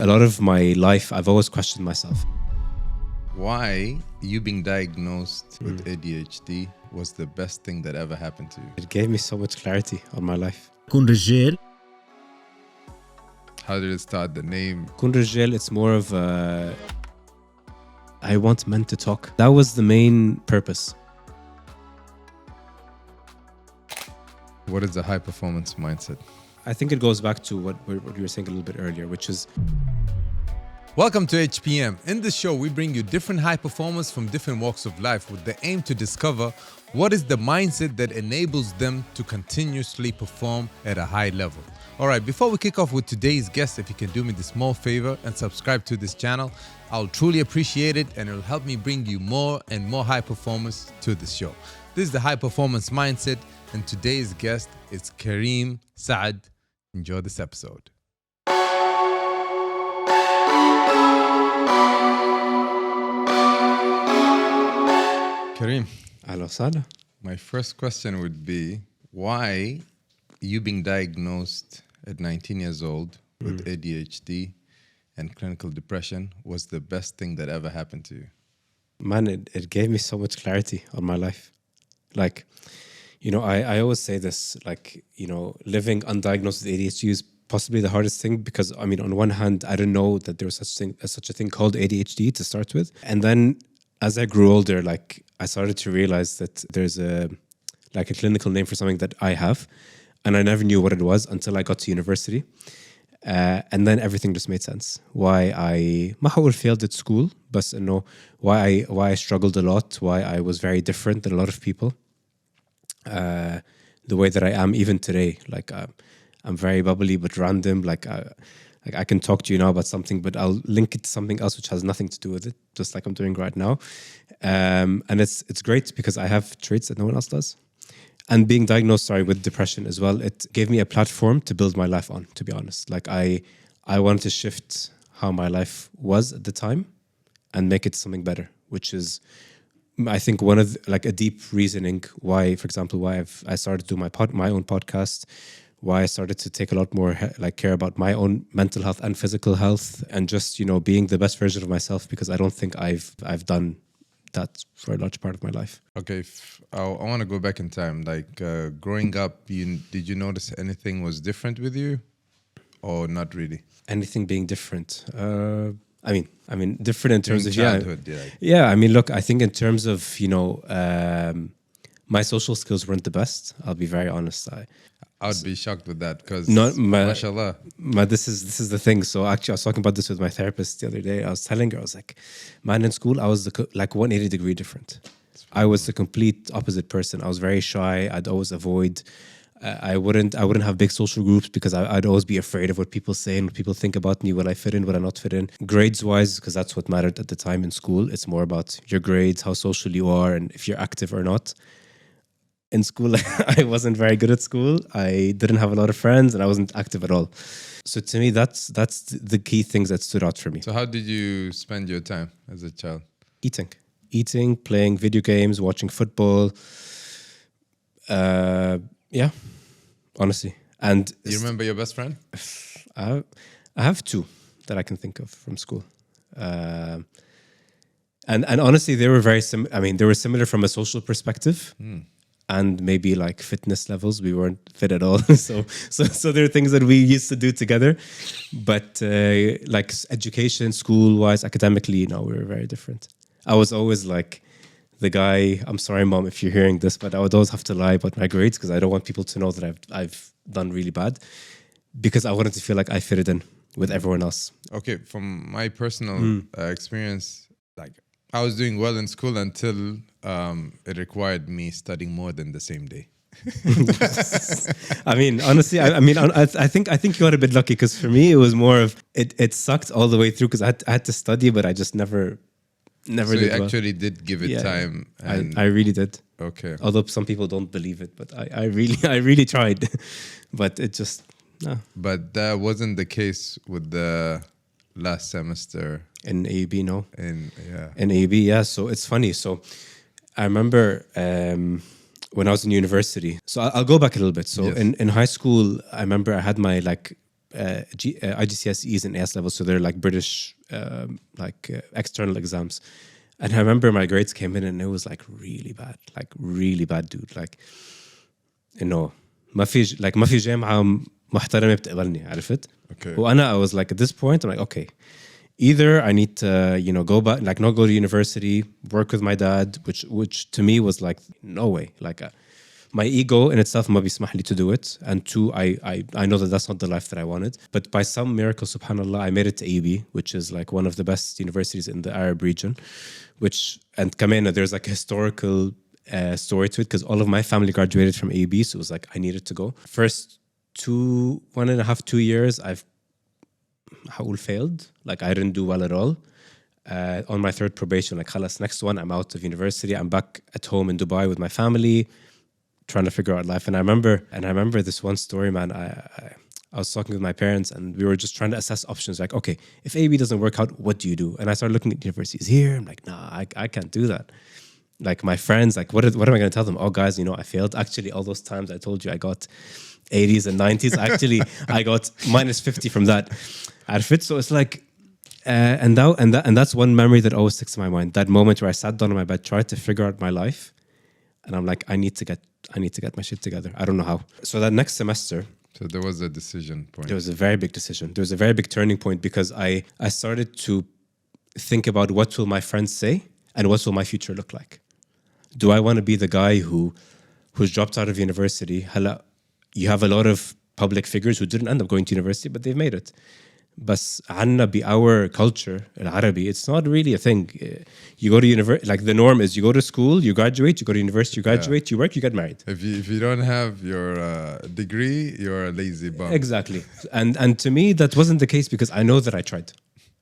A lot of my life, I've always questioned myself. Why you being diagnosed with ADHD was the best thing that ever happened to you? It gave me so much clarity on my life. Koon Rijjel. How did it start? The name? Koon Rijjel, it's more of I want men to talk. That was the main purpose. What is the high performance mindset? I think it goes back to what you were saying a little bit earlier, which is Welcome to HPM. In this show, we bring you different high performers from different walks of life with the aim to discover what is the mindset that enables them to continuously perform at a high level. All right, before we kick off with today's guest, if you can do me this small favor and subscribe to this channel, I'll truly appreciate it, and it'll help me bring you more and more high performers to this show. This is the High Performance Mindset, and today's guest is Karim Saad. Enjoy this episode. Karim, Ahlan wasahlan. my first question would be, why you being diagnosed at 19 years old with ADHD and clinical depression was the best thing that ever happened to you? Man, it gave me so much clarity on my life. Like, I always say this, living undiagnosed with ADHD is possibly the hardest thing because, on one hand, I didn't know that there was such a thing called ADHD to start with. And then as I grew older, I started to realize that there's a clinical name for something that I have. And I never knew what it was until I got to university. And then everything just made sense. Why I failed at school, but why I struggled a lot, why I was very different than a lot of people. The way that I am even today, I'm very bubbly but random. I can talk to you now about something, but I'll link it to something else which has nothing to do with it, just like I'm doing right now. And it's great because I have traits that no one else does. And being diagnosed, with depression as well, it gave me a platform to build my life on, to be honest. I wanted to shift how my life was at the time and make it something better, which is, I think, one of a deep reasoning why, for example, I started to do my own podcast, why I started to take a lot more care about my own mental health and physical health, and just being the best version of myself, because I don't think I've done that for a large part of my life. Okay, I want to go back in time. Growing up, did you notice anything was different with you, or not really? Anything being different? Different in terms of childhood. Look, I think in terms of my social skills weren't the best. I'll be very honest. I would be shocked with that because, mashallah. This is the thing. So actually, I was talking about this with my therapist the other day. I was telling her, I was like, man, in school, I was 180 degree different. I was the complete opposite person. I was very shy. I'd always avoid. I wouldn't have big social groups because I'd always be afraid of what people say and what people think about me, will I fit in, will I not fit in. Grades wise, because that's what mattered at the time in school. It's more about your grades, how social you are, and if you're active or not. In school, I wasn't very good at school. I didn't have a lot of friends and I wasn't active at all. So to me, that's the key things that stood out for me. So how did you spend your time as a child? Eating, playing video games, watching football. Honestly. And you remember your best friend? I have two that I can think of from school. And honestly, they were very they were similar from a social perspective. And maybe fitness levels, we weren't fit at all. so there are things that we used to do together. But education, school-wise, academically, we were very different. I was always the guy, I'm sorry, Mom, if you're hearing this, but I would always have to lie about my grades because I don't want people to know that I've done really bad, because I wanted to feel like I fitted in with everyone else. Okay, from my personal experience, I was doing well in school until it required me studying more than the same day. Honestly, I think you got a bit lucky, because for me it was more of it sucked all the way through because I had to study, but I just never so did. You actually did give it time. And I really did. Okay. Although some people don't believe it, but I really tried. But it just no. But that wasn't the case with the last semester. In AUB, no. In AUB, yeah. So it's funny. So I remember when I was in university. So I'll go back a little bit. So yes. in high school, I remember I had my IGCSEs and AS levels, so they're like British external exams. And I remember my grades came in and it was like really bad, dude. Like, you know, ما في جامعة محترمة بتقبلني, عرفت? Okay. وأنا I was like, at this point, I'm like, okay, either I need to, go back, like not go to university, work with my dad, which to me was like, no way. Like my ego in itself ما بيسمح لي to do it. And two, I know that that's not the life that I wanted. But by some miracle, subhanAllah, I made it to AB, which is like one of the best universities in the Arab region, and Kamena, there's like a historical story to it because all of my family graduated from AB. So it was like, I needed to go. First 1.5, 2 years, I've failed. Like I didn't do well at all. On my third probation, like khalas, next one, I'm out of university. I'm back at home in Dubai with my family, trying to figure out life. And I remember this one story, man. I was talking with my parents and we were just trying to assess options. Like, okay, if AB doesn't work out, what do you do? And I started looking at universities here. I'm like, nah, I can't do that. Like my friends, like, what am I going to tell them? Oh, guys, I failed. Actually, all those times I told you I got 80s and 90s. Actually, I got minus 50 from that. So it's like, and that's one memory that always sticks to my mind. That moment where I sat down on my bed, tried to figure out my life, and I'm like, I need to get my shit together. I don't know how. So that next semester, so there was a decision point. There was a very big decision. There was a very big turning point because I started to think about what will my friends say and what will my future look like. Do I want to be the guy who's dropped out of university? You have a lot of public figures who didn't end up going to university, but they've made it. But our culture, Arabi, it's not really a thing. You go to university, like the norm is you go to school, you graduate, you go to university, you graduate, you work, you get married. If you don't have your degree, you're a lazy bum. Exactly. And to me, that wasn't the case because I know that I tried.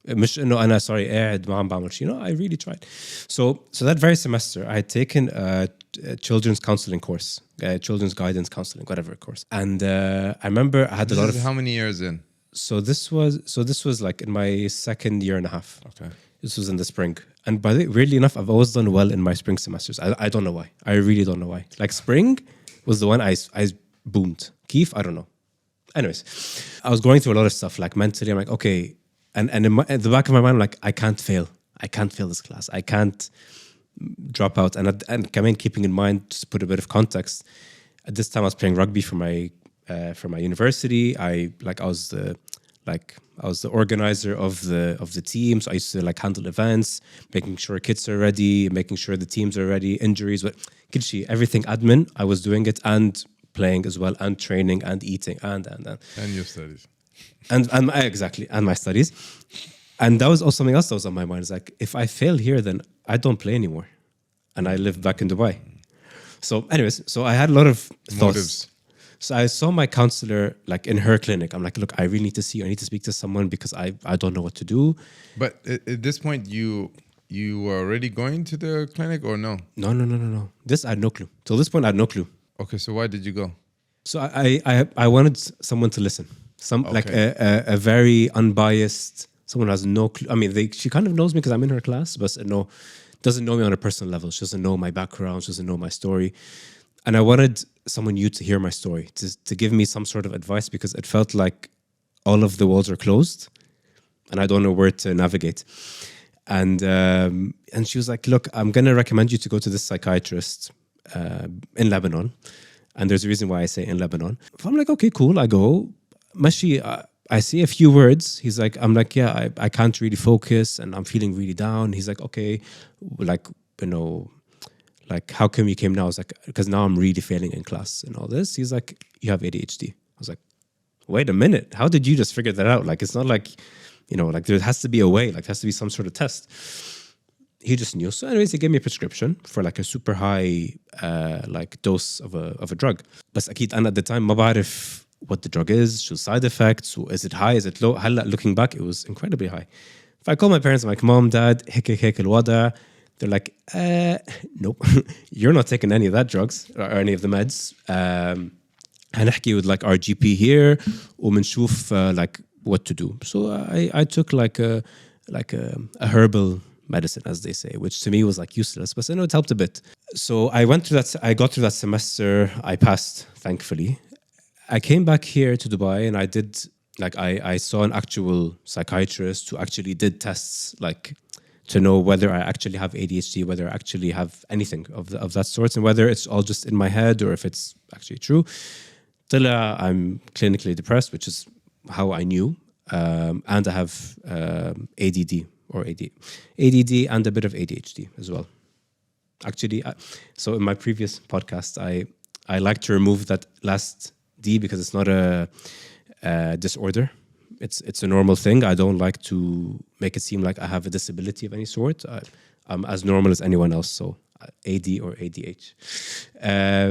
مش إنه أنا قاعد ما عم بعمل شيء. I really tried. So that very semester, I had taken a children's counseling course, children's guidance counseling, whatever course. And I remember I had a lot of. How many years in? So this was like in my second year and a half. Okay. This was in the spring. And by the way, weirdly enough, I've always done well in my spring semesters. I don't know why. I really don't know why. Like spring was the one I boomed. Keef, I don't know. Anyways, I was going through a lot of stuff. Like mentally, I'm like, okay. And in the back of my mind, I'm like, I can't fail. I can't fail this class. I can't drop out. And Karim, keeping in mind, just to put a bit of context, at this time I was playing rugby for my university. I was the organizer of the team. So I used to like handle events, making sure kids are ready, making sure the teams are ready, injuries, but everything admin, I was doing it and playing as well and training and eating and your studies. And exactly, and my studies. And that was also something else that was on my mind. It's like, if I fail here, then I don't play anymore. And I live back in Dubai. So anyways, I had a lot of thoughts. Motives. So I saw my counselor like in her clinic. I'm like, look, I really need to see you. I need to speak to someone because I don't know what to do. But at this point, you were already going to the clinic or no? No. This, I had no clue. Till this point, I had no clue. Okay, so why did you go? So I wanted someone to listen. Like a very unbiased, someone who has no clue. I mean, she kind of knows me because I'm in her class, but no, doesn't know me on a personal level. She doesn't know my background. She doesn't know my story. And I wanted someone new to hear my story, to give me some sort of advice because it felt like all of the walls are closed and I don't know where to navigate. And she was like, look, I'm going to recommend you to go to this psychiatrist in Lebanon. And there's a reason why I say in Lebanon. So I'm like, okay, cool. I go. Mashi, I see a few words. He's like, I'm like, yeah, I can't really focus and I'm feeling really down. He's like, okay, like, like how come you came now? I was like, because now I'm really failing in class and all this. He's like, you have ADHD. I was like, wait a minute. How did you just figure that out? Like, it's not like, like there has to be a way, like there has to be some sort of test. He just knew. So anyways, he gave me a prescription for like a super high like dose of a drug. But أكيد أنا at the time ما بعرف what the drug is, show side effects, is it high, is it low. Looking back, it was incredibly high. If I call my parents, I'm like, mom, dad, هيك الوضع, they're like, nope, you're not taking any of that drugs or any of the meds. هنحكي with like our GP here ومنشوف like what to do. So I took like a herbal medicine, as they say, which to me was like useless, but I know it helped a bit. So I got through that semester. I passed, thankfully. I came back here to Dubai and I did Like I saw an actual psychiatrist who actually did tests, like to know whether I actually have ADHD, whether I actually have anything of that sort, and whether it's all just in my head or if it's actually true. Tila, I'm clinically depressed, which is how I knew, and I have ADD or ADD and a bit of ADHD as well. Actually, so in my previous podcast, I like to remove that last D because it's not a disorder. It's a normal thing. I don't like to make it seem like I have a disability of any sort. I'm as normal as anyone else. So AD or ADH.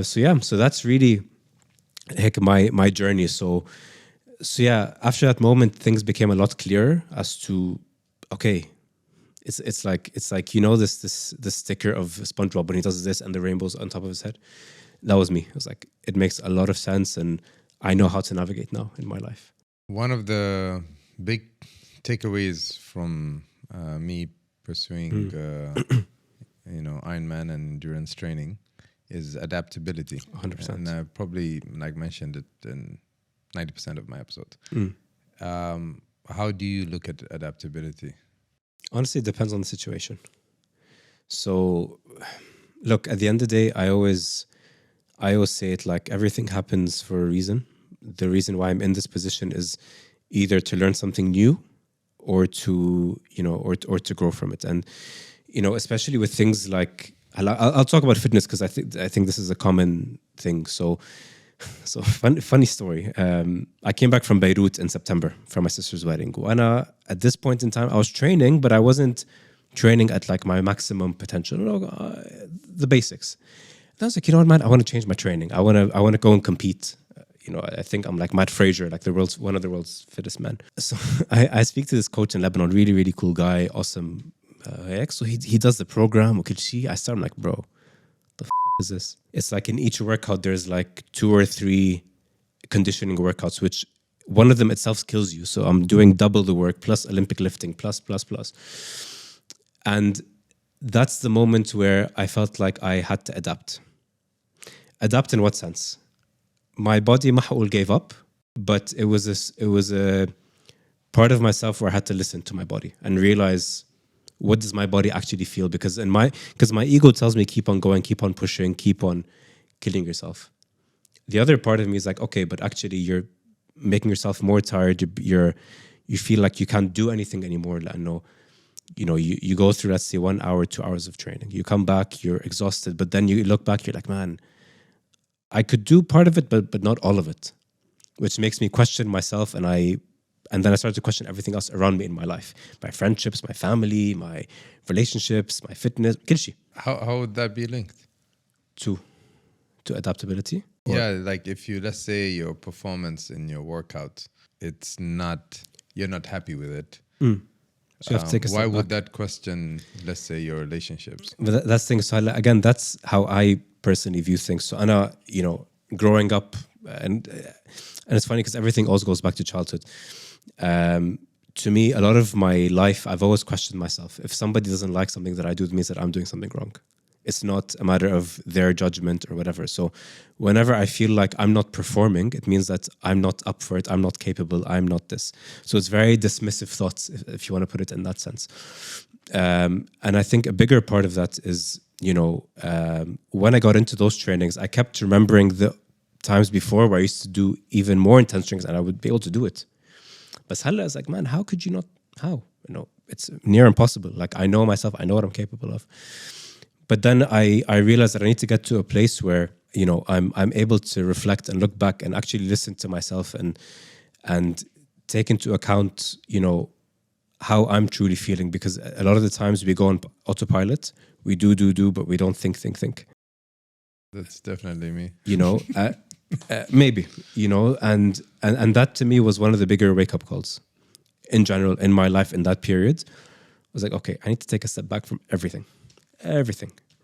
So that's really my journey. So yeah, after that moment, things became a lot clearer as to okay. It's like this sticker of SpongeBob when he does this and the rainbows on top of his head. That was me. It was like it makes a lot of sense, and I know how to navigate now in my life. One of the big takeaways from me pursuing, Ironman and endurance training is adaptability. 100%. And I probably mentioned it in 90% of my episode. How do you look at adaptability? Honestly, it depends on the situation. So, look, at the end of the day, I always say it like everything happens for a reason. The reason why I'm in this position is either to learn something new or to, or to grow from it. And, especially with things like, I'll talk about fitness because I think this is a common thing. So funny story. I came back from Beirut in September from my sister's wedding. And at this point in time, I was training, but I wasn't training at like my maximum potential. The basics. And I was like, you know what, man? I want to change my training. I want to go and compete. I think I'm like Matt Fraser, like one of the world's fittest men. So I speak to this coach in Lebanon, really, really cool guy, awesome. So he does the program. I start, I'm like, bro, is this? It's like in each workout there's like 2 or 3 conditioning workouts, which one of them itself kills you. So I'm doing double the work plus Olympic lifting plus. And that's the moment where I felt like I had to adapt. Adapt in what sense? My body mahul gave up, but it was a part of myself where I had to listen to my body and realize, what does my body actually feel? Because my ego tells me keep on going, keep on pushing, keep on killing yourself. The other part of me is like, okay, but actually you're making yourself more tired. You feel like you can't do anything anymore. You go through, let's say, 1 hour, 2 hours of training. You come back, you're exhausted, but then you look back, you're like, man, I could do part of it, but not all of it, which makes me question myself. And then I started to question everything else around me in my life. My friendships, my family, my relationships, my fitness. How would that be linked? To adaptability? Yeah, like if let's say your performance in your workout, you're not happy with it. So you have to take a step why back. would that question, let's say, your relationships? But that's the thing. So again, that's how I personally view things. So Anna, growing up, and it's funny because everything also goes back to childhood. To me, a lot of my life, I've always questioned myself. If somebody doesn't like something that I do, it means that I'm doing something wrong. It's not a matter of their judgment or whatever. So whenever I feel like I'm not performing, it means that I'm not up for it. I'm not capable. I'm not this. So it's very dismissive thoughts, if you want to put it in that sense. And I think a bigger part of that is, when I got into those trainings, I kept remembering the times before where I used to do even more intense trainings and I would be able to do it. But I was like, man, how could you not? How? It's near impossible. Like, I know myself. I know what I'm capable of. But then I realized that I need to get to a place where, I'm able to reflect and look back and actually listen to myself and take into account, how I'm truly feeling. Because a lot of the times we go on autopilot, we do, but we don't think. That's definitely me. Maybe, and that to me was one of the bigger wake-up calls in general in my life in that period. I was like, okay, I need to take a step back from everything,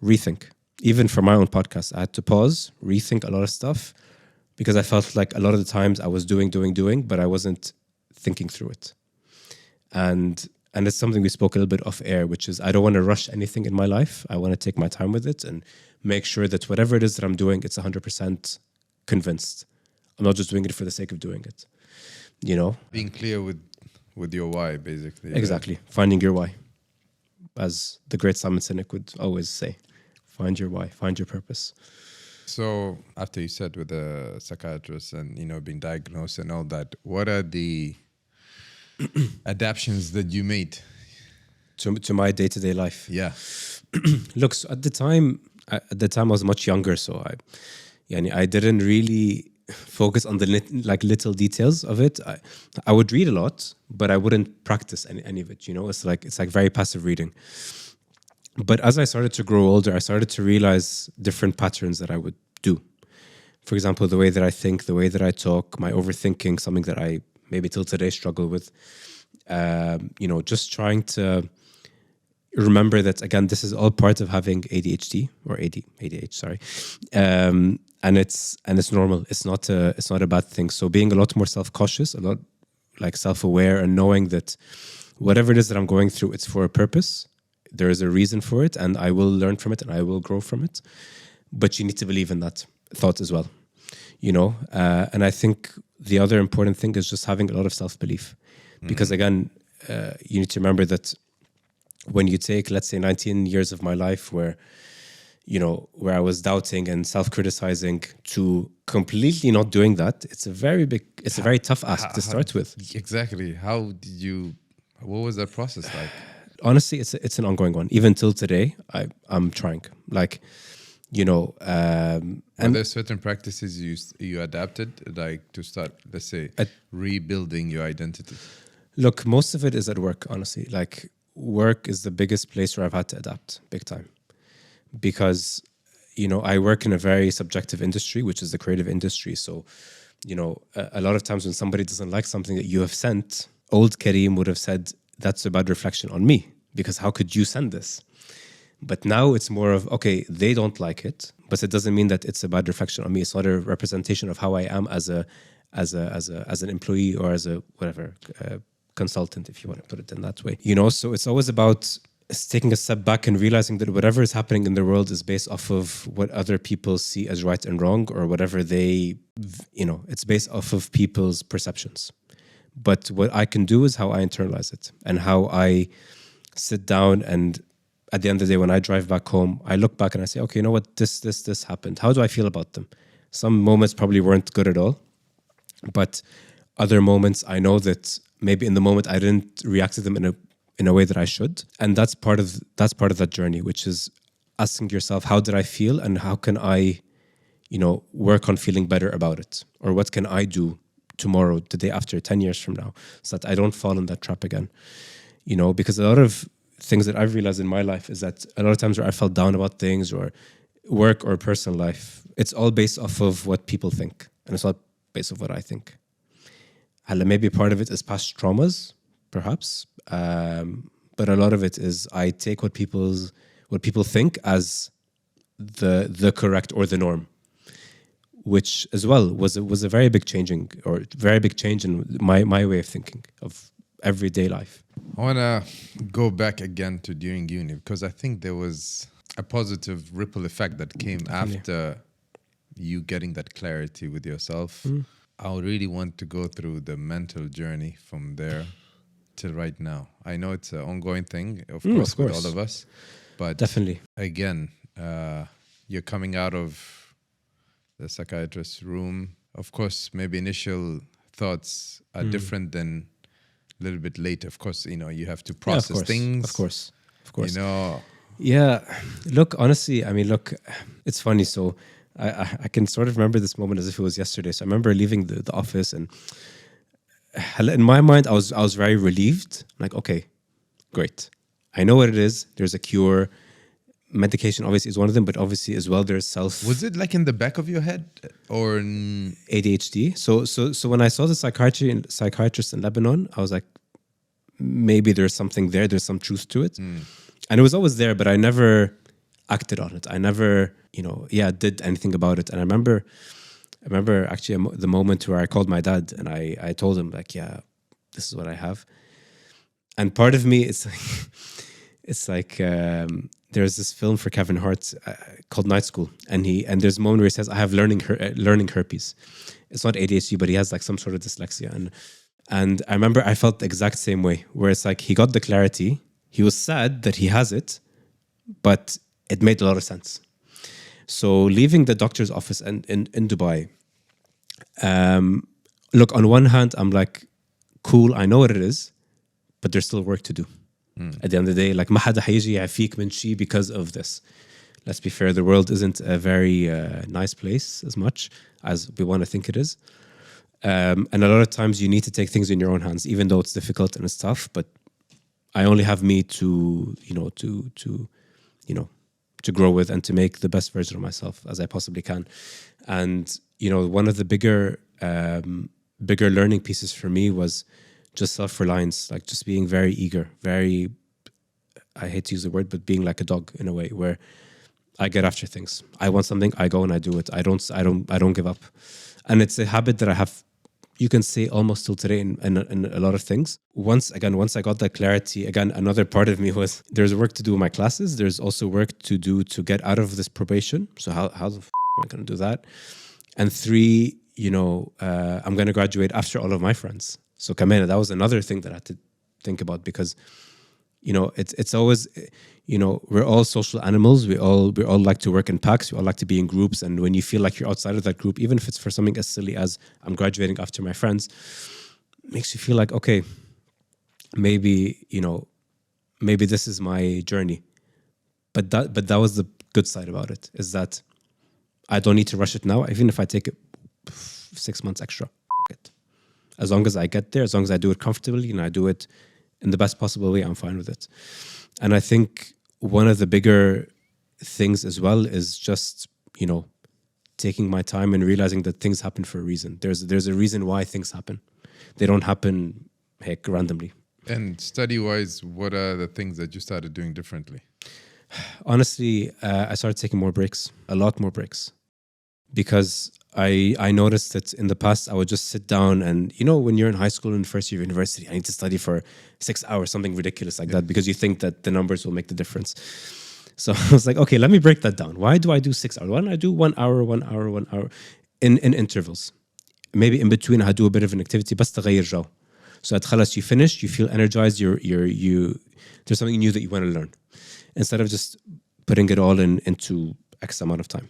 rethink. Even for my own podcast, I had to pause, rethink a lot of stuff because I felt like a lot of the times I was doing, but I wasn't thinking through it. And it's something we spoke a little bit off air, which is I don't want to rush anything in my life. I want to take my time with it and make sure that whatever it is that I'm doing, it's 100% convinced. I'm not just doing it for the sake of doing it. you know? Being clear with your why, basically. Exactly. Finding your why. As the great Simon Sinek would always say, find your why, find your purpose. So after you said with a psychiatrist and, being diagnosed and all that, what are the adaptations that you made? To my day-to-day life. Yeah. Look, so at the time I was much younger, so I didn't really focus on the little details of it. I would read a lot, but I wouldn't practice any of it. It's like very passive reading. But as I started to grow older, I started to realize different patterns that I would do. For example, the way that I think, the way that I talk, my overthinking, something that I maybe till today struggle with. Just trying to remember that, again, this is all part of having ADHD or ADHD, sorry. And it's normal. It's not a bad thing. So being a lot more self-cautious, a lot like self-aware, and knowing that whatever it is that I'm going through, it's for a purpose. There is a reason for it, and I will learn from it, and I will grow from it. But you need to believe in that thought as well, And I think the other important thing is just having a lot of self-belief, because again, you need to remember that when you take, let's say, 19 years of my life where I was doubting and self-criticizing, to completely not doing that, it's a very tough ask to start with. Exactly. What was that process like? Honestly, it's an ongoing one. Even till today, I'm trying. Are there certain practices you adapted, like to start, let's say, rebuilding your identity? Look, most of it is at work, honestly. Like, work is the biggest place where I've had to adapt big time. Because, I work in a very subjective industry, which is the creative industry. So, a lot of times when somebody doesn't like something that you have sent, old Karim would have said, that's a bad reflection on me, because how could you send this? But now it's more of, okay, they don't like it, but it doesn't mean that it's a bad reflection on me. It's not a representation of how I am as an employee or as a whatever consultant, if you want to put it in that way. So it's always about taking a step back and realizing that whatever is happening in the world is based off of what other people see as right and wrong, or whatever it's based off of people's perceptions. But what I can do is how I internalize it, and how I sit down, and at the end of the day, when I drive back home, I look back and I say, okay, you know what, this happened. How do I feel about them? Some moments probably weren't good at all, but other moments I know that maybe in the moment I didn't react to them in a way that I should. And that's part of that journey, which is asking yourself, how did I feel, and how can I, work on feeling better about it? Or what can I do tomorrow, the day after, 10 years from now, so that I don't fall in that trap again? Because a lot of things that I've realized in my life is that a lot of times where I felt down about things, or work or personal life, it's all based off of what people think, and it's not based off what I think. Maybe part of it is past traumas, perhaps, but a lot of it is I take what people think as the correct or the norm, which as well was a very big change in my way of thinking of everyday life. I want to go back again to during uni, because I think there was a positive ripple effect that came after you getting that clarity with yourself. I really want to go through the mental journey from there till right now. I know it's an ongoing thing, of course, with all of us, but definitely, again, you're coming out of the psychiatrist's room. Of course, maybe initial thoughts are different than a little bit later. Of course, you have to process things. Of course. Yeah. Look, honestly, it's funny. So I can sort of remember this moment as if it was yesterday. So I remember leaving the office, and in my mind, I was very relieved. Like, okay, great. I know what it is. There's a cure. Medication obviously is one of them, but obviously as well there's Was it like in the back of your head or ADHD? So when I saw the psychiatrist in Lebanon, I was like, maybe there's something there. There's some truth to it, and it was always there, but I never acted on it. I never, did anything about it. And I remember actually the moment where I called my dad and I told him, like, yeah, this is what I have. And part of me, it's like there's this film for Kevin Hart called Night School, and there's a moment where he says, I have learning herpes. It's not ADHD, but he has like some sort of dyslexia. And I remember I felt the exact same way, where it's like he got the clarity. He was sad that he has it, but it made a lot of sense. So leaving the doctor's office in Dubai, look, on one hand, I'm like, cool, I know what it is, but there's still work to do. At the end of the day, like, ما حدا حيجي يعفيك من شي because of this. Let's be fair, the world isn't a very nice place as much as we want to think it is. And a lot of times you need to take things in your own hands, even though it's difficult and it's tough. But I only have me to grow with and to make the best version of myself as I possibly can. And one of the bigger learning pieces for me was just self-reliance, like just being very eager, very, I hate to use the word, but being like a dog in a way, where I get after things. I want something, I go and I do it. I don't give up. And it's a habit that I have, you can say, almost till today in a lot of things. Once I got that clarity, again, another part of me was, there's work to do in my classes. There's also work to do to get out of this probation. So how the f am I going to do that? And 3, I'm going to graduate after all of my friends. So Kamena, that was another thing that I had to think about, because it's always, we're all social animals. We all like to work in packs. We all like to be in groups. And when you feel like you're outside of that group, even if it's for something as silly as I'm graduating after my friends, it makes you feel like, okay, maybe this is my journey. But that was the good side about it, is that I don't need to rush it now. Even if I take it 6 months extra, it. As long as I get there, as long as I do it comfortably and I do it in the best possible way, I'm fine with it. And I think one of the bigger things as well is just, taking my time and realizing that things happen for a reason. There's a reason why things happen. They don't happen, randomly. And study-wise, what are the things that you started doing differently? Honestly, I started taking more breaks, a lot more breaks. Because I noticed that in the past, I would just sit down and, when you're in high school and first year of university, I need to study for 6 hours, something ridiculous like that, because you think that the numbers will make the difference. So I was like, okay, let me break that down. Why do I do 6 hours? Why don't I do 1 hour, 1 hour, 1 hour in intervals? Maybe in between, I do a bit of an activity, بس تغير جو. So at khalas, you finish, you feel energized, there's something new that you want to learn, instead of just putting it all into X amount of time.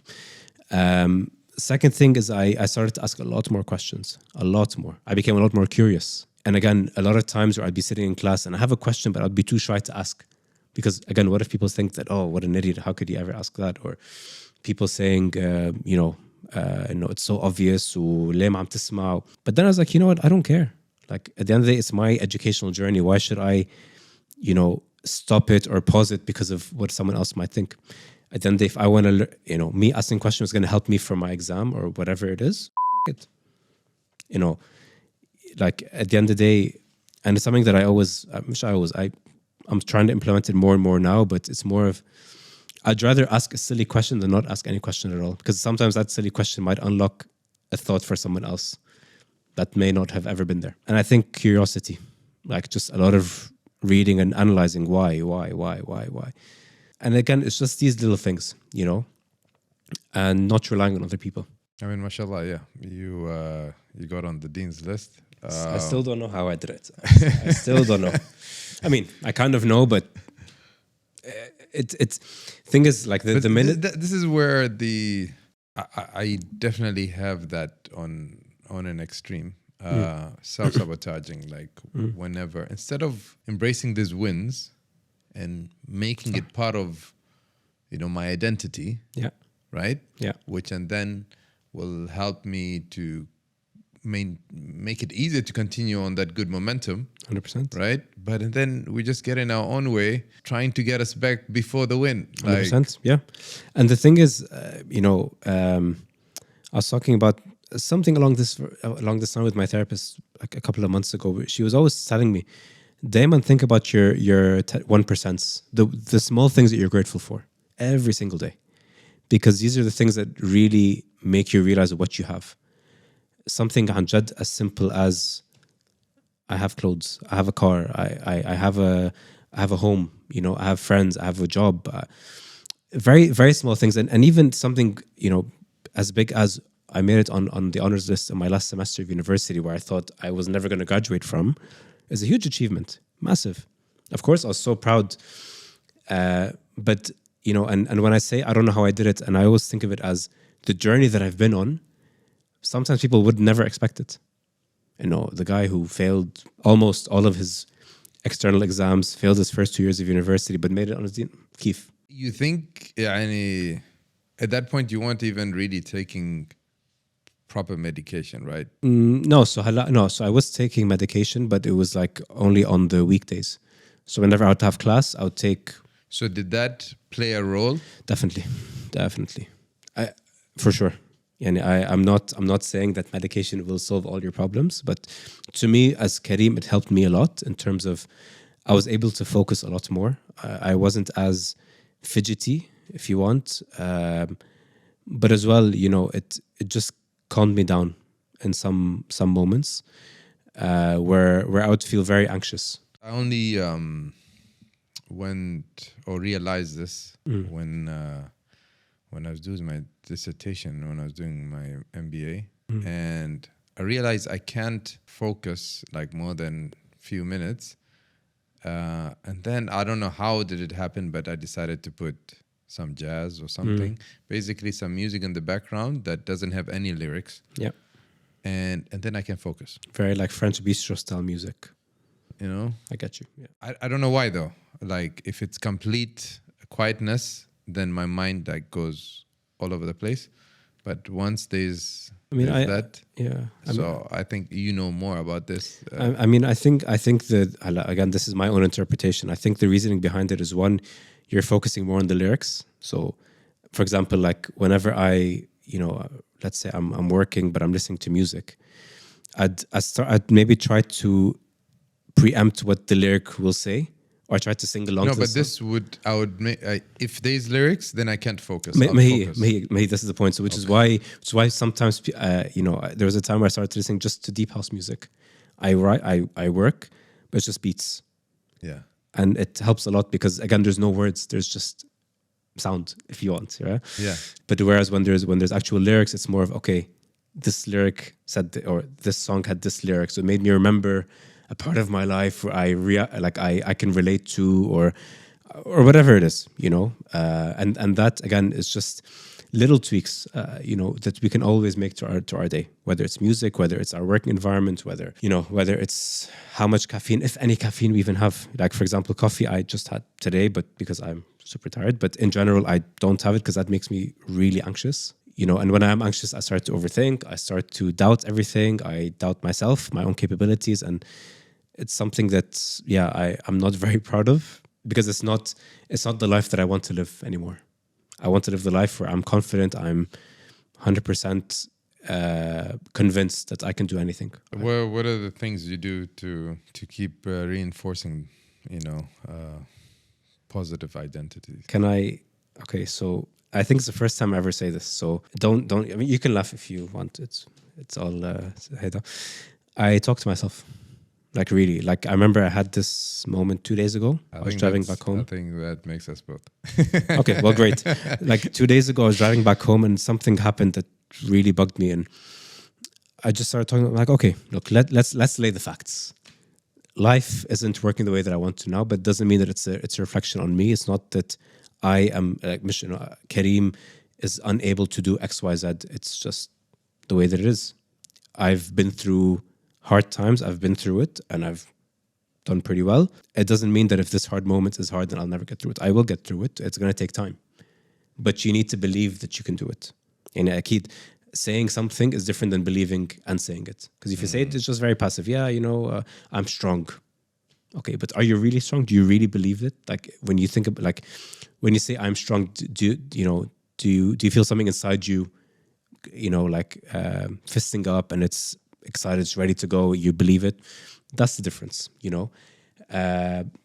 Second thing is I started to ask a lot more questions, a lot more. I became a lot more curious. And again, a lot of times where I'd be sitting in class and I have a question, but I'd be too shy to ask. Because again, what if people think that, oh, what an idiot, how could he ever ask that? Or people saying, it's so obvious. But then I was like, you know what? I don't care. Like, at the end of the day, it's my educational journey. Why should I, stop it or pause it because of what someone else might think? At the end of the day, if I want to, me asking questions is going to help me for my exam or whatever it is, it. Like, at the end of the day, and it's something that I'm trying to implement it more and more now, but it's more of, I'd rather ask a silly question than not ask any question at all. Because sometimes that silly question might unlock a thought for someone else that may not have ever been there. And I think curiosity, like just a lot of reading and analyzing why. And again, it's just these little things, and not relying on other people. I mean, mashallah, yeah. You got on the dean's list. I still don't know how I did it. I still don't know. I mean, I kind of know, but it's thing is like the minute. This is where I definitely have that on an extreme. Self-sabotaging, like whenever, instead of embracing these wins and making it part of, my identity. Yeah. Right? Yeah. Which and then will help me to make it easier to continue on that good momentum. 100%. Right? But then we just get in our own way, trying to get us back before the win. 100%. Yeah. And the thing is, I was talking about something along this line with my therapist like a couple of months ago. She was always telling me, Damon, think about your 1%, the small things that you're grateful for every single day, because these are the things that really make you realize what you have. Something anjad as simple as I have clothes, I have a car, I have a home, I have friends, I have a job. Very, very small things, and even something as big as I made it on the honors list in my last semester of university, where I thought I was never going to graduate from, is a huge achievement, massive. Of course, I was so proud. But, you know, and when I say I don't know how I did it, and I always think of it as the journey that I've been on, sometimes people would never expect it. You know, the guy who failed almost all of his external exams, failed his first 2 years of university, but made it on his deen. Keef. You think, at that point, you weren't even really taking proper medication, right? No, so I was taking medication, but it was like only on the weekdays. So whenever I would have class, I would take. So did that play a role? Definitely. For sure. And I'm not saying that medication will solve all your problems, but to me, as Karim, it helped me a lot in terms of I was able to focus a lot more. I wasn't as fidgety, if you want, but as well, you know, it just calmed me down in some moments where I would feel very anxious. I only went or realized this when I was doing my dissertation, when I was doing my MBA, and I realized I can't focus like more than few minutes. And then I don't know how did it happen, but I decided to put some jazz or something, basically some music in the background that doesn't have any lyrics. Yeah. And then I can focus. Very like French bistro style music. You know? I get you. Yeah. I don't know why though. Like if it's complete quietness, then my mind like goes all over the place. But once there's that, yeah. So I think you know more about this. I think that, again, this is my own interpretation. I think the reasoning behind it is, one, you're focusing more on the lyrics. So, for example, like whenever I, you know, let's say I'm working, but I'm listening to music, I'd maybe try to preempt what the lyric will say, or I try to sing along. No, to but the song. I would make, if there's lyrics, then I can't focus. This is the point. So, which is why sometimes, you know, there was a time where I started listening just to deep house music. I work, but it's just beats. Yeah. And it helps a lot because, again, there's no words. There's just sound, if you want. Yeah. Yeah. But whereas when there's actual lyrics, it's more of, okay, this lyric or this song had this lyric, so it made me remember a part of my life where I can relate to, or whatever it is, you know. And that again is just little tweaks, you know, that we can always make to our day, whether it's music, whether it's our working environment, whether it's how much caffeine, if any caffeine we even have. Like, for example, coffee I just had today, but because I'm super tired. But in general, I don't have it because that makes me really anxious. You know, and when I'm anxious, I start to overthink. I start to doubt everything. I doubt myself, my own capabilities, and it's something that, I'm not very proud of, because it's not the life that I want to live anymore. I want to live the life where I'm confident. I'm 100% convinced that I can do anything. Well, what are the things you do to keep reinforcing, you know, positive identities? Okay, so I think it's the first time I ever say this. So don't. I mean, you can laugh if you want. It's all. I talk to myself. Like, really. Like, I remember I had this moment 2 days ago. I was driving back home. I think that makes us both. Okay, well, great. Like 2 days ago, I was driving back home and something happened that really bugged me. And I just started talking, like, okay, look, let's lay the facts. Life isn't working the way that I want to now, but it doesn't mean that it's a reflection on me. It's not that I am, Karim is unable to do X, Y, Z. It's just the way that it is. I've been through hard times. I've been through it and I've done pretty well. It doesn't mean that if this hard moment is hard, then I'll never get through it. I will get through it. It's going to take time. But you need to believe that you can do it. And Akid, saying something is different than believing and saying it. Because if you say it, it's just very passive. Yeah, I'm strong. Okay, but are you really strong? Do you really believe it? Like, when you think about, like, when you say I'm strong, do you feel something inside you, fisting up and it's excited, it's ready to go, you believe it? That's the difference, you know.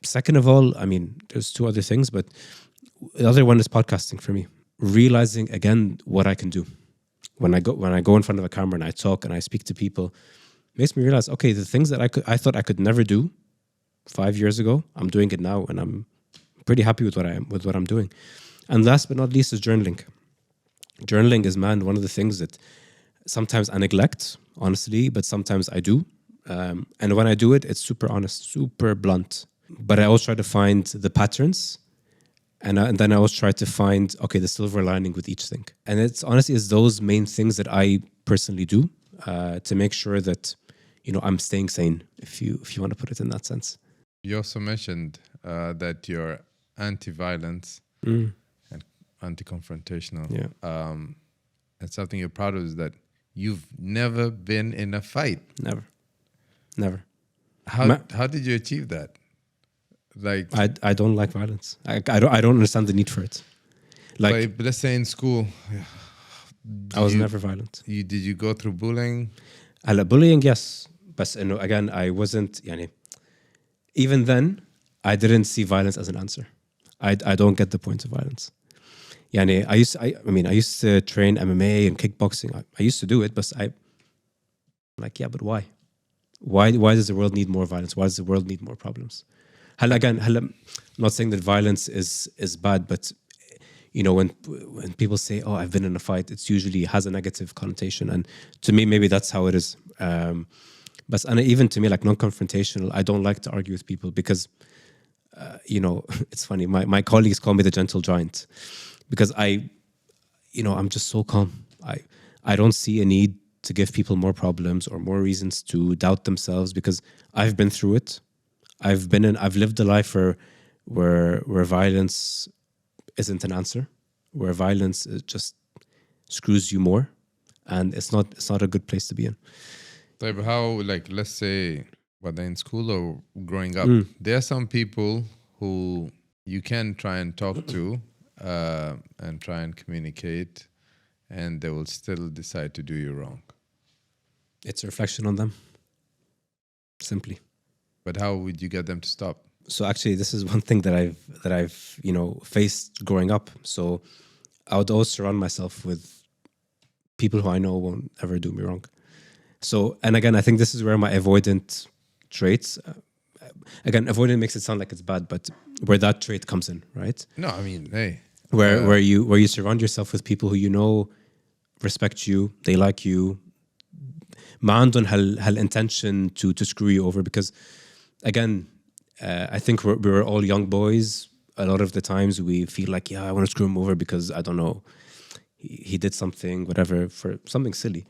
Second of all, I mean, there's two other things, but the other one is podcasting for me. Realizing again what I can do. When I go in front of a camera and I talk and I speak to people, makes me realize, okay, the things that I thought I could never do 5 years ago, I'm doing it now, and I'm pretty happy with what I'm doing. And last but not least is journaling. Journaling is, man, one of the things that Sometimes I neglect, honestly, but sometimes I do. And when I do it, it's super honest, super blunt. But I always try to find the patterns, and then I always try to find, okay, the silver lining with each thing. And it's honestly is those main things that I personally do to make sure that, I'm staying sane, if you want to put it in that sense. You also mentioned that you're anti-violence Mm. and anti-confrontational. Yeah. And something you're proud of is that you've never been in a fight. Never. How did you achieve that? Like, I don't like violence. I don't understand the need for it. Like, but let's say in school, I was never violent. did you go through bullying? Bullying, yes. But again, I wasn't, even then, I didn't see violence as an answer. I don't get the point of violence. I used to train MMA and kickboxing. I used to do it, but but why? Why does the world need more violence? Why does the world need more problems? Again, I'm not saying that violence is bad, but when people say, "Oh, I've been in a fight," it usually has a negative connotation, and to me, maybe that's how it is. But even to me, like non-confrontational, I don't like to argue with people because, it's funny. My colleagues call me the gentle giant because I'm just so calm. I don't see a need to give people more problems or more reasons to doubt themselves because I've been through it. I've lived a life where violence isn't an answer, where violence just screws you more, and it's not a good place to be in. Like how, like, let's say, whether in school or growing up, there are some people who you can try and talk to and try and communicate, and they will still decide to do you wrong. It's a reflection on them, simply. But how would you get them to stop? So actually, this is one thing that I've faced growing up. So I would always surround myself with people who I know won't ever do me wrong. So, and again, I think this is where my avoidant traits. Again, avoidant makes it sound like it's bad, but where that trait comes in, right? No, I mean, hey, where you surround yourself with people who respect you, they like you. ما عندهم intention to screw you over because, again, I think we're all young boys. A lot of the times we feel like, I want to screw him over because, I don't know, he did something, whatever, for something silly.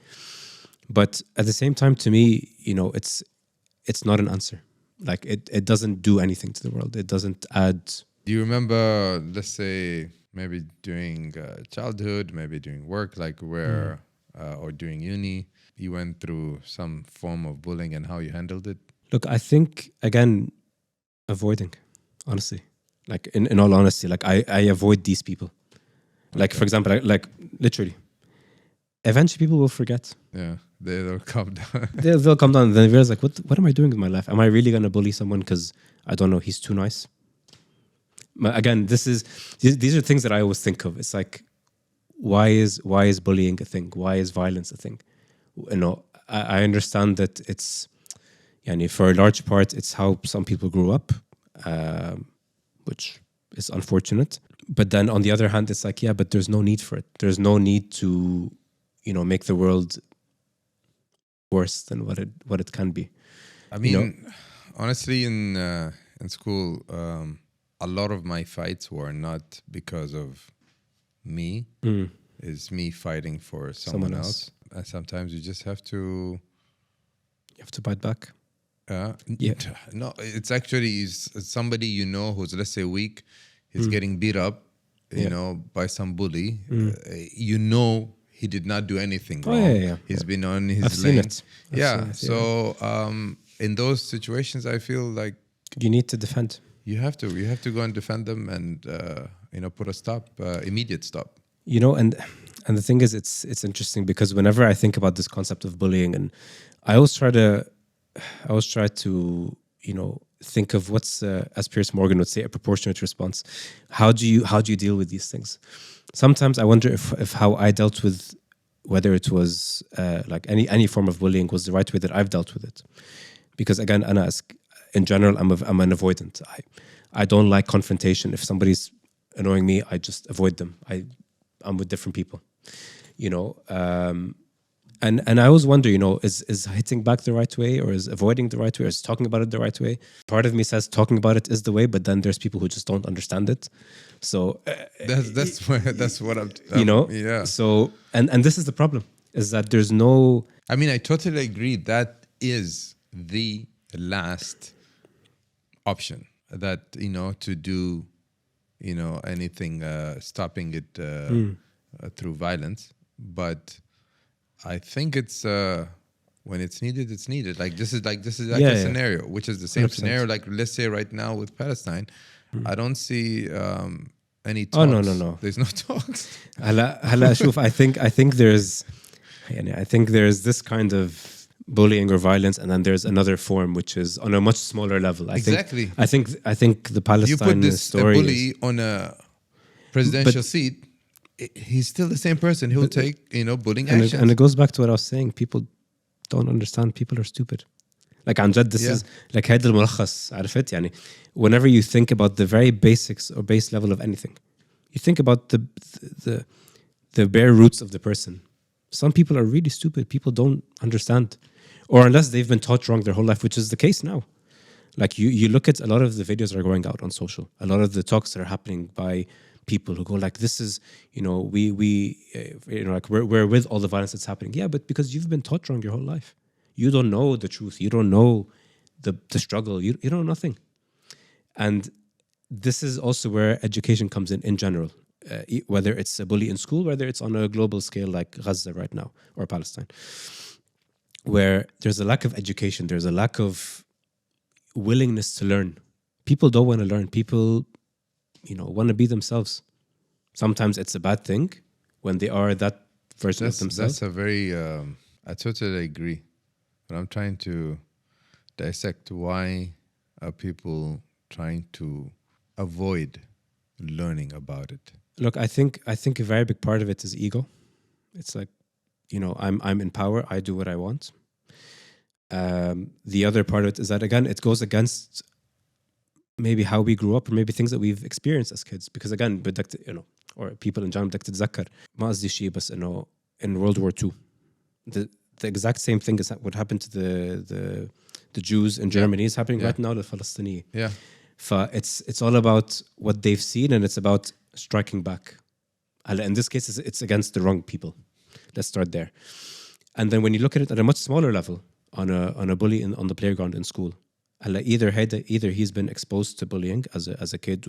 But at the same time, to me, it's not an answer. Like, it doesn't do anything to the world. It doesn't add. Do you remember, let's say, maybe during childhood, maybe during work, like where, or during uni, you went through some form of bullying and how you handled it? Look, I think, again, avoiding, honestly. Like, in all honesty, like, I avoid these people. Like, for example, like literally, eventually people will forget. Yeah, they'll come down. They'll come down and then realize, like, what am I doing with my life? Am I really going to bully someone because, I don't know, he's too nice? But again, these are things that I always think of. It's like, why is bullying a thing? Why is violence a thing? I understand that it's, for a large part, it's how some people grew up, which is unfortunate. But then on the other hand, it's like, but there's no need for it. There's no need to, make the world worse than what it can be. I mean, honestly, in school, a lot of my fights were not because of me. It's me fighting for someone else. And sometimes you just have to... You have to bite back. Yeah. No, it's actually it's somebody who's, let's say, weak. He's getting beat up, by some bully. He did not do anything wrong. He's been on his lane. I've seen it. So in those situations, I feel like you need to defend. You have to go and defend them and put a stop, immediate stop. And the thing is, it's interesting because whenever I think about this concept of bullying, and I always try to think of what's, as Piers Morgan would say, a proportionate response. How do you deal with these things? Sometimes I wonder if how I dealt with, whether it was like any form of bullying, was the right way that I've dealt with it. Because again, Anas, in general, I'm an avoidant. I don't like confrontation. If somebody's annoying me, I just avoid them. I'm with different people, And I always wonder, is hitting back the right way, or is avoiding the right way, or is talking about it the right way? Part of me says talking about it is the way, but then there's people who just don't understand it. So that's what I'm. Yeah. So and this is the problem, is that there's no. I mean, I totally agree. That is the last option. That to do, anything stopping it through violence, but. I think it's when it's needed, it's needed. Like this is like a scenario, which is the same 100%. Scenario. Like let's say right now with Palestine, I don't see any talks. Oh no. There's no talks. هلا شوف, I think there's this kind of bullying or violence, and then there's another form which is on a much smaller level. I think the Palestine you put this story a bully on a presidential seat. He's still the same person. He'll take, bullying actions. And it goes back to what I was saying. People don't understand. People are stupid. Like, عن جد, this is like هيدا الملخص, عرفت? يعني, whenever you think about the very basics or base level of anything, you think about the bare roots of the person. Some people are really stupid. People don't understand. Or unless they've been taught wrong their whole life, which is the case now. Like, you look at a lot of the videos that are going out on social, a lot of the talks that are happening by people who go like, this is, like we're with all the violence that's happening. Yeah, but because you've been taught wrong your whole life. You don't know the truth. You don't know the struggle. You don't know nothing. And this is also where education comes in general, whether it's a bully in school, whether it's on a global scale like Gaza right now or Palestine, where there's a lack of education. There's a lack of willingness to learn. People don't want to learn. People want to be themselves. Sometimes it's a bad thing when they are that version of themselves. That's a very, I totally agree. But I'm trying to dissect why are people trying to avoid learning about it. Look, I think a very big part of it is ego. It's like, I'm in power. I do what I want. The other part of it is that, again, it goes against maybe how we grew up, or maybe things that we've experienced as kids. Because again, or people in general, بدك تتذكر ما قصدي شيء بس in World War II, the exact same thing is what happened to the Jews in Germany is happening right now to Palestinians. Yeah. It's all about what they've seen, and it's about striking back. In this case, it's against the wrong people. Let's start there. And then when you look at it at a much smaller level, on a bully on the playground in school, either he's been exposed to bullying as a kid,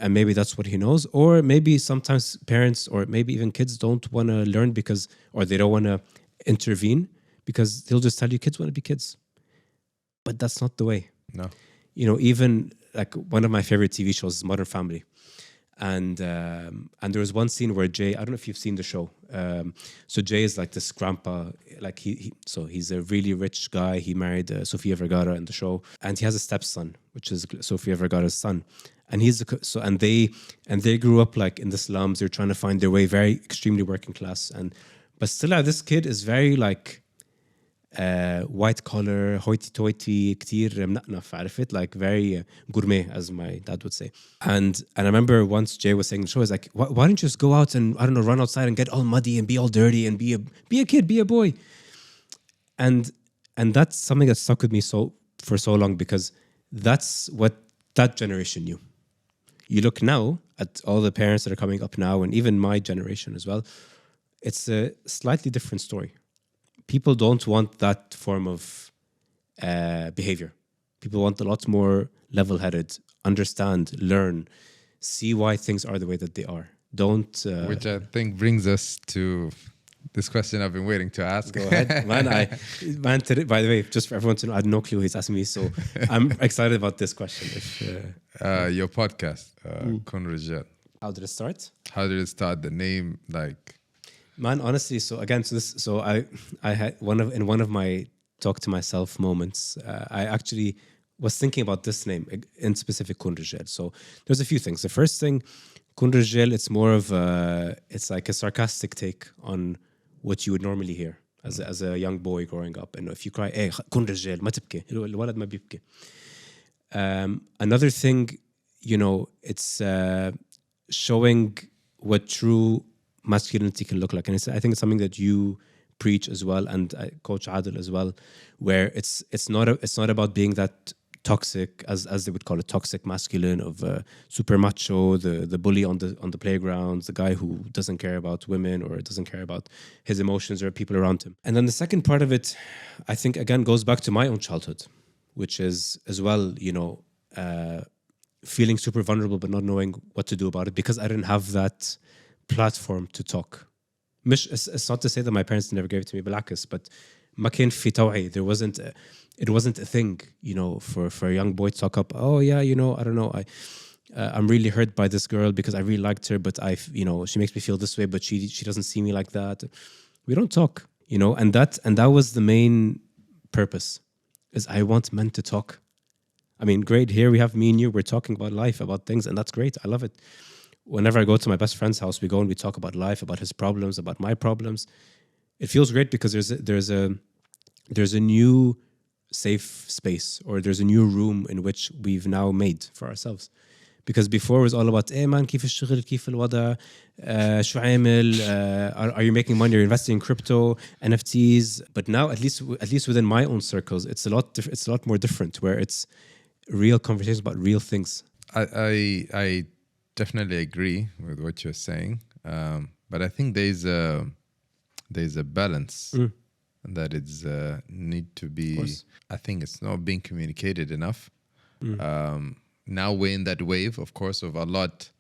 and maybe that's what he knows, or maybe sometimes parents or maybe even kids don't want to learn or they don't want to intervene because they'll just tell you kids want to be kids. But that's not the way. No. Even like one of my favorite TV shows is Modern Family. And there was one scene where Jay, I don't know if you've seen the show. So Jay is like this grandpa, like he's a really rich guy. He married Sofia Vergara in the show, and he has a stepson, which is Sofia Vergara's son. And they grew up like in the slums. They're trying to find their way, very extremely working class. But still, this kid is very like white collar, hoity-toity, كتير منقنف, عرفت? Like very gourmet, as my dad would say. And I remember once Jay was saying the show, he's like, why don't you just go out and, I don't know, run outside and get all muddy and be all dirty and be a kid, be a boy. And that's something that stuck with me for so long, because that's what that generation knew. You look now at all the parents that are coming up now, and even my generation as well, it's a slightly different story. People don't want that form of behavior. People want a lot more level-headed, understand, learn, see why things are the way that they are. Which I think brings us to this question I've been waiting to ask. Go ahead. Man, today, by the way, just for everyone to know, I had no clue he's asking me, so I'm excited about this question. Your podcast, Koon Rijjel. How did it start? How did it start? The name, like... Man, honestly, I had one of my talk to myself moments, I actually was thinking about this name, in specific Koon Rijjel. So there's a few things. The first thing, Koon Rijjel, it's more of it's like a sarcastic take on what you would normally hear as a young boy growing up. And if you cry, hey, Koon Rijjel, ما تبكي, الولد ما بيبكي. Another thing, it's showing what true masculinity can look like. And I think it's something that you preach as well, and Coach Adil as well, where it's not about being that toxic, as they would call it, toxic masculine of super macho, the bully on the playgrounds, the guy who doesn't care about women or doesn't care about his emotions or people around him. And then the second part of it, I think, again, goes back to my own childhood, which is as well, feeling super vulnerable but not knowing what to do about it because I didn't have that platform to talk. It's not to say that my parents never gave it to me, but ما كان في توعي. It wasn't a thing, for a young boy to talk up. Oh yeah, I don't know. I'm really hurt by this girl because I really liked her, but she makes me feel this way, but she doesn't see me like that. We don't talk, and that was the main purpose. Is I want men to talk. I mean, great. Here we have me and you. We're talking about life, about things, and that's great. I love it. Whenever I go to my best friend's house, we go and we talk about life, about his problems, about my problems. It feels great because there's a new safe space, or there's a new room in which we've now made for ourselves. Because before it was all about, hey man, كيف الشغل, كيف الوضع, شو عامل, are you making money, you're investing in crypto, NFTs. But now, at least within my own circles, it's a lot more different, where it's real conversations about real things. I definitely agree with what you're saying, but I think there's a balance that it's need to be. I think it's not being communicated enough. Now we're in that wave, of course, of a lot.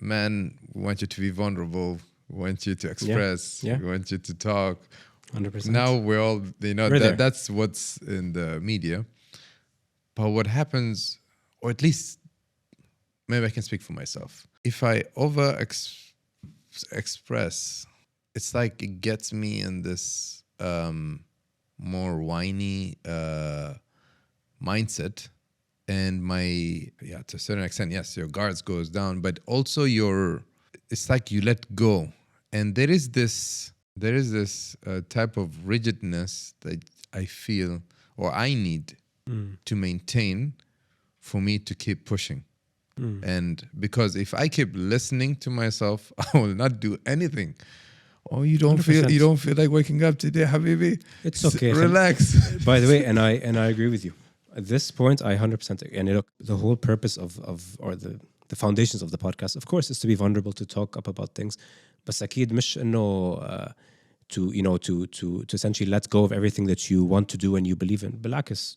Man, we want you to be vulnerable. We want you to express. Yeah. We want you to talk. 100%. Now we're all, that's what's in the media. But what happens, or at least maybe I can speak for myself. If I express, it's like it gets me in this more whiny mindset. And to a certain extent, yes, your guards goes down, but also it's like you let go. And there is this type of rigidness that I feel, or I need to maintain for me to keep pushing. And because if I keep listening to myself, I will not do anything. Oh, you don't 100%. feel like waking up today, Habibi? It's okay. Relax. By the way, and I agree with you. At this point, I 100%. And look, the whole purpose of the foundations of the podcast, of course, is to be vulnerable, to talk up about things. But أكيد مش إنه to essentially let go of everything that you want to do and you believe in. بالعكس,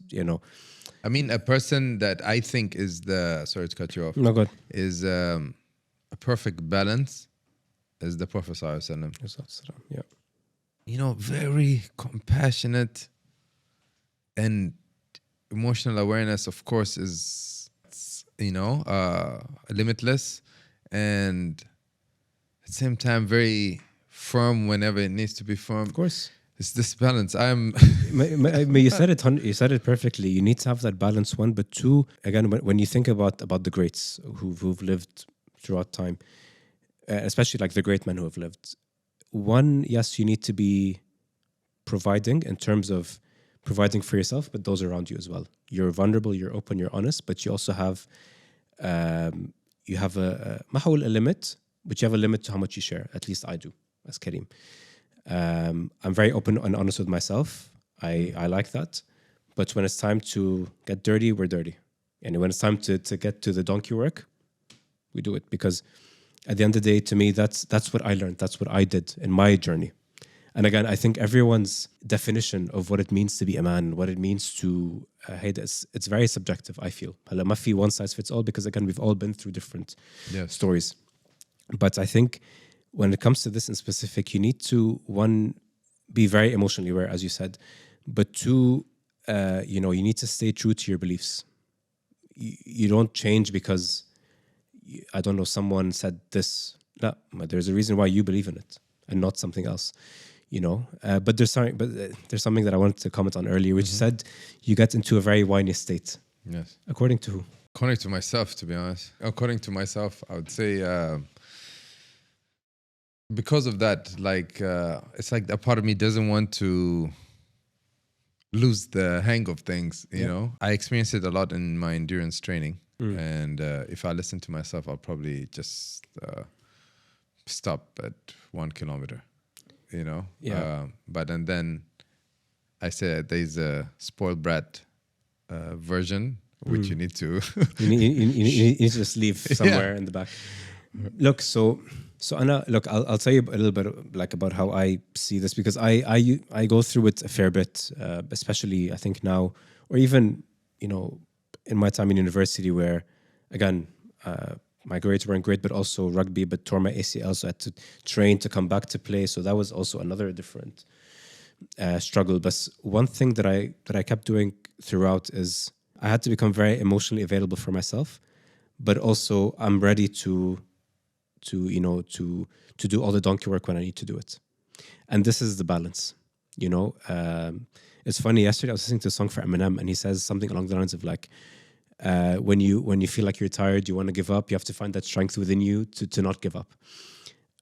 I mean, a person that I think is sorry to cut you off. No, good. Is a perfect balance is the Prophet Sallallahu Alaihi Wasallam. Yeah. Very compassionate, and emotional awareness, of course, is limitless, and at the same time very firm whenever it needs to be firm. Of course. It's this balance. You said it perfectly. You need to have that balance, one, but two, again, when you think about the greats who've lived throughout time, especially like the great men who have lived, one, yes, you need to be providing in terms of providing for yourself, but those around you as well. You're vulnerable, you're open, you're honest, but you also have a limit, but you have a limit to how much you share. At least I do, as Karim. I'm very open and honest with myself. I like that. But when it's time to get dirty, we're dirty. And when it's time to get to the donkey work, we do it. Because at the end of the day, to me, that's what I learned. That's what I did in my journey. And again, I think everyone's definition of what it means to be a man, what it means to hate, it's very subjective, I feel. هلا ما في one size fits all, because again, we've all been through different stories. But I think when it comes to this in specific, you need to, one, be very emotionally aware, as you said, but two, you need to stay true to your beliefs. You don't change because, I don't know, someone said this. No, but there's a reason why you believe in it and not something else. But there's something that I wanted to comment on earlier, which said you get into a very whiny state. Yes. According to who? According to myself, to be honest. According to myself, I would say because of that, it's like that part of me doesn't want to lose the hang of things, you know. I experienced it a lot in my endurance training. And if I listen to myself, I'll probably just stop at 1 kilometer. you know. Yeah. But and then I said there's a spoiled brat version which you need to. You need to just leave somewhere in the back. Look, so Anna, look, I'll tell you a little bit like about how I see this, because I go through it a fair bit, especially I think now, or even in my time in university, where again my grades weren't great, but also rugby, but tore my ACL, so I had to train to come back to play. So that was also another different struggle. But one thing that I kept doing throughout is I had to become very emotionally available for myself, but also I'm ready to do all the donkey work when I need to do it. And this is the balance, it's funny. Yesterday I was listening to a song for Eminem, and he says something along the lines of like, when you feel like you're tired, you want to give up, you have to find that strength within you to not give up.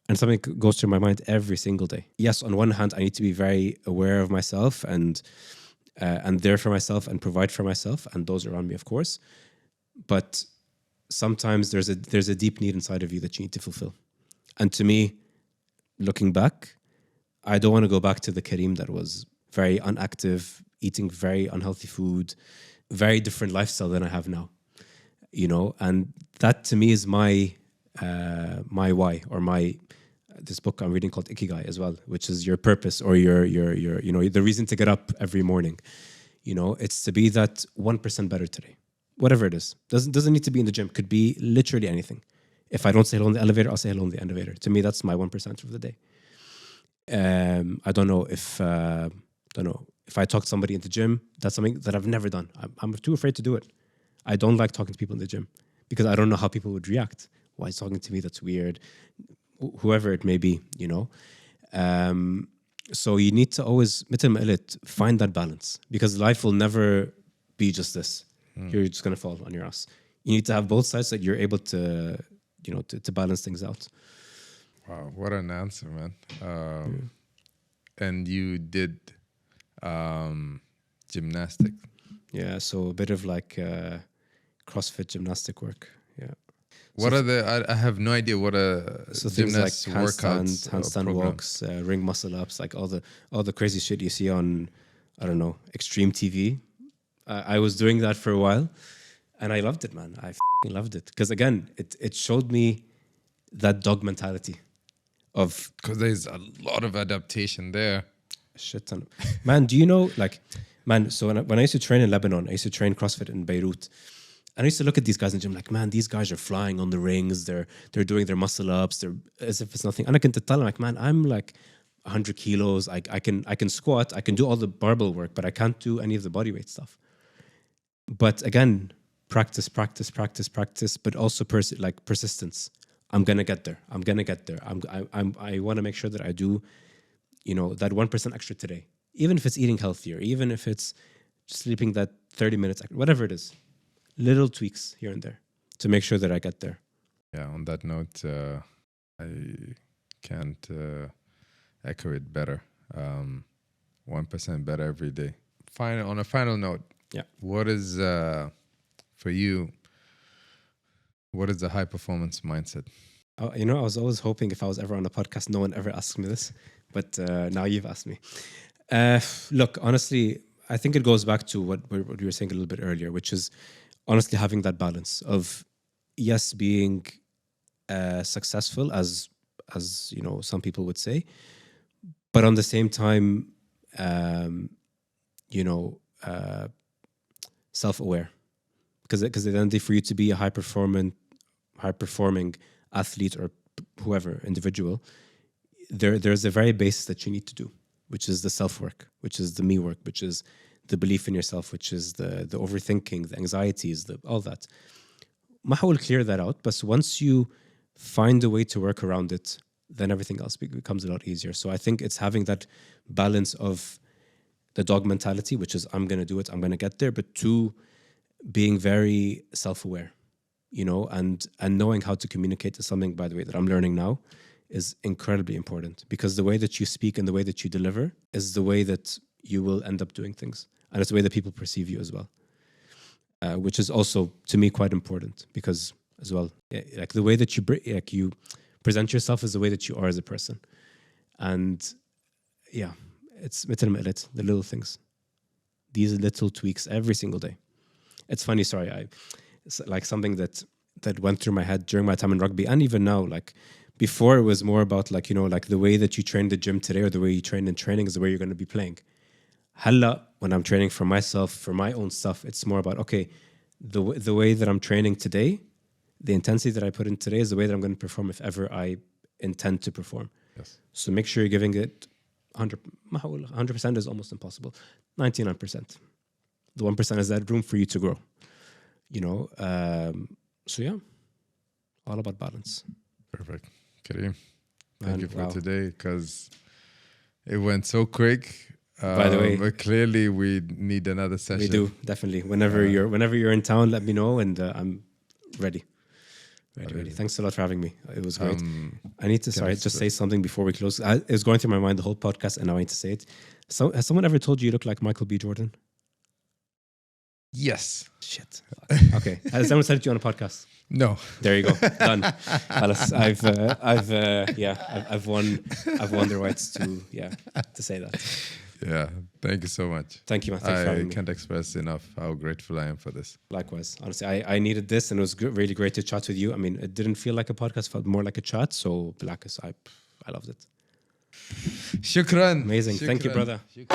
And something goes through my mind every single day. Yes, on one hand, I need to be very aware of myself and there for myself and provide for myself and those around me, of course. But sometimes there's a deep need inside of you that you need to fulfill. And to me, looking back, I don't want to go back to the Karim that was very unactive, eating very unhealthy food, very different lifestyle than I have now. And that to me is my why, or this book I'm reading called Ikigai as well, which is your purpose, or your the reason to get up every morning. It's to be that 1% better today, whatever it is. Doesn't need to be in the gym, could be literally anything. If I don't say hello in the elevator, I'll say hello in the elevator. To me, that's my 1% of the day. I don't know if I talk to somebody in the gym, that's something that I've never done. I'm too afraid to do it. I don't like talking to people in the gym because I don't know how people would react. Why is talking to me? That's weird. Whoever it may be, So you need to always find that balance, because life will never be just this. You're just going to fall on your ass. You need to have both sides that you're able to, to balance things out. Wow, what an answer, man. And you did gymnastics. Yeah, so a bit of like CrossFit gymnastic work. Yeah. What are I have no idea what so things like workouts, handstand walks, ring muscle ups, like all the crazy shit you see on, I don't know, extreme TV. I was doing that for a while, and I loved it, man. I loved it, because again, it showed me that dog mentality of, because there's a lot of adaptation there. Shit ton. Man, do you know, like, man, so when I used to train in Lebanon, I used to train CrossFit in Beirut. And I used to look at these guys in the gym like, man, these guys are flying on the rings. They're doing their muscle ups. They're as if it's nothing. And I can tell them, like, man, I'm like 100 kilos. I can squat. I can do all the barbell work, but I can't do any of the bodyweight stuff. But again, practice, but also persistence. I'm gonna get there. I want to make sure that I do, that 1% extra today, even if it's eating healthier, even if it's sleeping that 30 minutes, whatever it is. Little tweaks here and there to make sure that I get there. Yeah, on that note, I can't echo it better. 1% better every day. On a final note, yeah, what is, for you, what is the high performance mindset? I was always hoping if I was ever on a podcast, no one ever asked me this, but now you've asked me. Look, honestly, I think it goes back to what we were saying a little bit earlier, which is honestly having that balance of, yes, being successful as some people would say, but on the same time, self-aware, because at the end of the day, for you to be a high performing athlete or whoever individual, there's a very base that you need to do, which is the self-work, which is the me work, which is the belief in yourself, which is the overthinking, the anxieties, all that. I will clear that out, but once you find a way to work around it, then everything else becomes a lot easier. So I think it's having that balance of the dog mentality, which is I'm going to do it, I'm going to get there, but two, being very self-aware, and knowing how to communicate is something, by the way, that I'm learning now, is incredibly important, because the way that you speak and the way that you deliver is the way that you will end up doing things. And it's the way that people perceive you as well, which is also, to me, quite important, because as well, the way that you present yourself is the way that you are as a person. And yeah, it's مثل ما قلت, the little things, these little tweaks every single day. It's funny, sorry, it's like something that went through my head during my time in rugby, and even now, like before it was more about like, you know, like the way that you train the gym today or the way you train in training is the way you're going to be playing. Halla, when I'm training for myself, for my own stuff, it's more about, okay, the way that I'm training today, the intensity that I put in today is the way that I'm going to perform if ever I intend to perform. Yes. So make sure you're giving it 100% is almost impossible. 99%. The 1% is that room for you to grow. You know, so yeah, all about balance. Perfect. Karim, thank you for wow. today, because it went so quick. By the way, but clearly we need another session. we do, definitely. Whenever you're in town, let me know, and I'm ready. Ready. Thanks a lot for having me. It was great. I need to just say something before we close. It was going through my mind the whole podcast, and I need to say it. So, has someone ever told you look like Michael B. Jordan? Yes. Shit. Okay. Has someone said it to you on a podcast? No. There you go. Done. I've won the rights to say that. Yeah. Thank you so much. Thank you, man. Thanks for having me. I can't express enough how grateful I am for this. Likewise. Honestly, I needed this, and it was really great to chat with you. I mean, it didn't feel like a podcast, felt more like a chat. So, Blackus, I loved it. Shukran. Amazing. Shukran. Thank you, brother. Shukran.